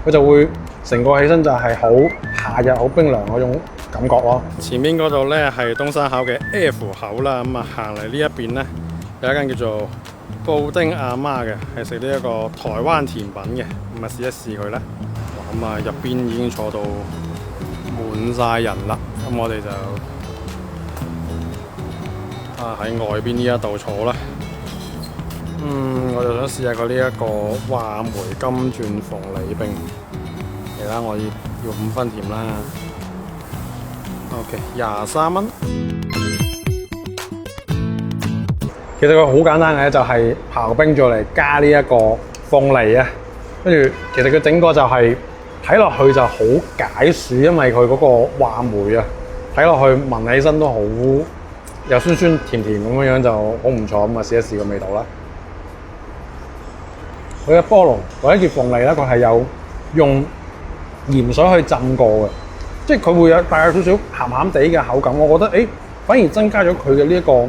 佢就會成個起身就係好夏日好冰涼嗰種感覺咯。前面嗰度呢係東山口嘅 F 口啦，咁啊行嚟呢一邊呢，有一間叫做布丁阿媽嘅，係食呢一個台灣甜品嘅，咁啊試一試佢啦。咁啊入邊已經坐到滿晒人啦，咁我哋就喺外邊呢一度坐啦。我就想試下佢呢一個話梅金鑽鳳梨冰。嚟啦，我要5分甜啦。OK， 23蚊。其實佢好簡單嘅，就係刨冰再嚟加呢一個鳳梨啊。跟住其實佢整個就係睇落去就好解暑，因為佢嗰個話梅啊，睇落去聞起身都好又酸酸甜甜咁樣就好唔錯。咁啊試一試個味道啦。佢嘅菠蘿或者叫鳳梨咧，佢係有用鹽水去浸過嘅，即係佢會有帶有少少鹹鹹地嘅口感。我覺得反而增加咗佢嘅呢一個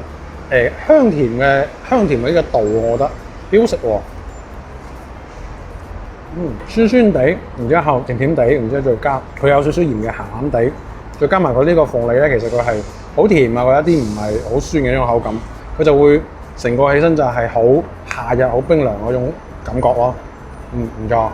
香甜嘅呢個度，我覺得幾好食喎。酸酸地，然之後甜甜地，然之後再加佢有少少鹽嘅鹹鹹地，再加埋佢呢個鳳梨咧，其實佢係好甜啊，佢一啲唔係好酸嘅呢種口感，佢就會成個起身就係好夏日好冰涼嗰種感覺咯。唔錯。